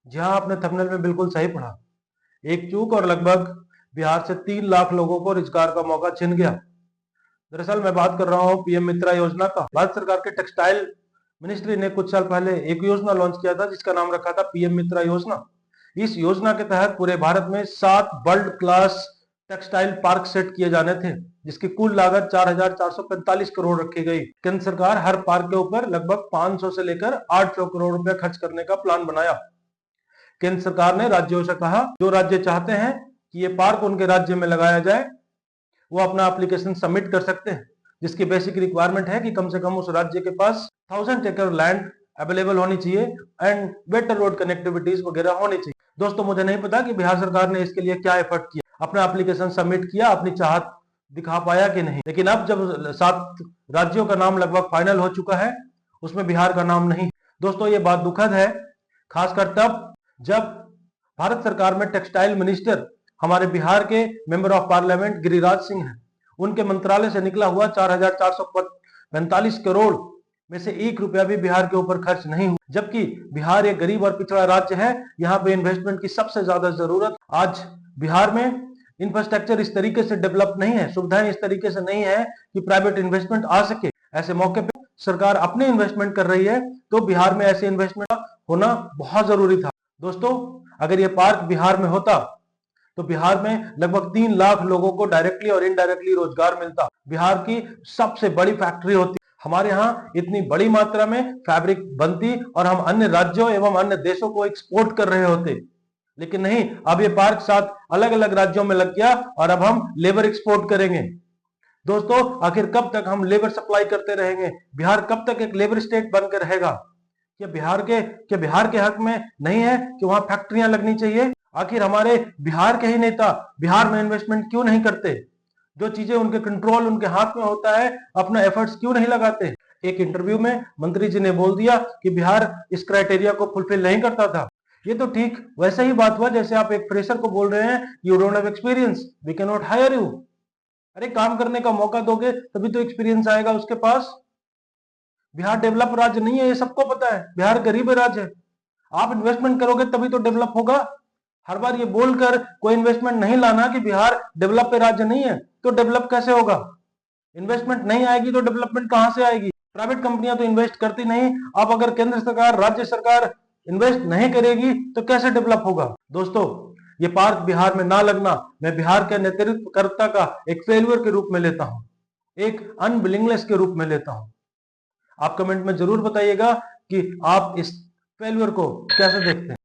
जी हाँ, आपने थंबनेल में बिल्कुल सही पढ़ा। एक चूक और लगभग बिहार से 3 लाख लोगों को रोजगार का मौका छिन गया। दरअसल मैं बात कर रहा हूँ पीएम मित्रा योजना का। भारत सरकार के टेक्सटाइल मिनिस्ट्री ने कुछ साल पहले एक योजना लॉन्च किया था जिसका नाम रखा था पीएम मित्रा योजना। इस योजना के तहत पूरे भारत में 7 world class textile park set किए जाने थे, जिसकी कुल लागत 4,445 करोड़ रखी गई। केंद्र सरकार हर पार्क के ऊपर लगभग 500 से लेकर 800 करोड़ रुपया खर्च करने का प्लान बनाया। केंद्र सरकार ने राज्यों से कहा, जो राज्य चाहते हैं कि ये पार्क उनके राज्य में लगाया जाए, वो अपना एप्लीकेशन सबमिट कर सकते हैं, जिसकी बेसिक रिक्वायरमेंट है कि कम से कम उस राज्य के पास 1000 एकड़ लैंड अवेलेबल होनी चाहिए एंड बेटर रोड कनेक्टिविटीज वगैरह होनी चाहिए। दोस्तों, मुझे नहीं पता कि बिहार सरकार ने इसके लिए क्या एफर्ट किया, अपना एप्लीकेशन सबमिट किया, अपनी चाहत दिखा पाया कि नहीं। लेकिन अब जब 7 राज्यों का नाम लगभग फाइनल हो चुका है, उसमें बिहार का नाम नहीं। दोस्तों, ये बात दुखद है, खासकर तब जब भारत सरकार में टेक्सटाइल मिनिस्टर हमारे बिहार के member of parliament Giriraj Singh हैं। उनके मंत्रालय से निकला हुआ 4,445 करोड़ में से 1 रुपया भी बिहार के ऊपर खर्च नहीं हुआ, जबकि बिहार एक गरीब और पिछड़ा राज्य है। यहाँ पे इन्वेस्टमेंट की सबसे ज्यादा जरूरत। आज बिहार में इंफ्रास्ट्रक्चर इस तरीके से डेवलप नहीं है, सुविधाएं इस तरीके से नहीं है कि प्राइवेट इन्वेस्टमेंट आ सके। ऐसे मौके पे सरकार अपनी इन्वेस्टमेंट कर रही है, तो बिहार में ऐसे इन्वेस्टमेंट होना बहुत जरूरी था। दोस्तों, अगर ये पार्क बिहार में होता तो बिहार में लगभग 3 लाख लोगों को डायरेक्टली और इनडायरेक्टली रोजगार मिलता। बिहार की सबसे बड़ी फैक्ट्री होती। हमारे यहाँ इतनी बड़ी मात्रा में फैब्रिक बनती और हम अन्य राज्यों एवं अन्य देशों को एक्सपोर्ट कर रहे होते। लेकिन नहीं, अब ये पार्क 7 अलग अलग राज्यों में लग गया और अब हम लेबर एक्सपोर्ट करेंगे। दोस्तों, आखिर कब तक हम लेबर सप्लाई करते रहेंगे? बिहार कब तक एक लेबर स्टेट बनकर रहेगा? क्या बिहार के हक में नहीं है कि वहां फैक्ट्रियां लगनी चाहिए? आखिर हमारे बिहार के ही नेता बिहार में इन्वेस्टमेंट क्यों नहीं करते? जो चीजें उनके कंट्रोल, उनके हाथ में होता है, अपना एफर्ट्स क्यों नहीं लगाते? एक इंटरव्यू में मंत्री जी ने बोल दिया कि बिहार इस क्राइटेरिया को फुलफिल नहीं करता था। ये तो ठीक वैसे ही बात हुआ जैसे आप एक फ्रेशर को बोल रहे हैं, you don't have experience, we can not hire you. अरे, काम करने का मौका दोगे तभी तो एक्सपीरियंस आएगा उसके पास। बिहार डेवलप राज्य नहीं है, ये सबको पता है। बिहार गरीब राज्य है। आप इन्वेस्टमेंट करोगे तभी तो डेवलप होगा। हर बार ये बोलकर कोई इन्वेस्टमेंट नहीं लाना कि बिहार डेवलप राज्य नहीं है, तो डेवलप कैसे होगा? इन्वेस्टमेंट नहीं आएगी तो डेवलपमेंट कहां से आएगी? प्राइवेट कंपनियां तो इन्वेस्ट करती नहीं। अब अगर केंद्र सरकार, राज्य सरकार इन्वेस्ट नहीं करेगी तो कैसे डेवलप होगा? दोस्तों, ये पार्क बिहार में ना लगना मैं बिहार के नेतृत्वकर्ता का एक फेलियर के रूप में लेता हूं, एक अनविलिंगनेस के रूप में लेता हूं। आप कमेंट में जरूर बताइएगा कि आप इस फेलियर को कैसे देखते हैं।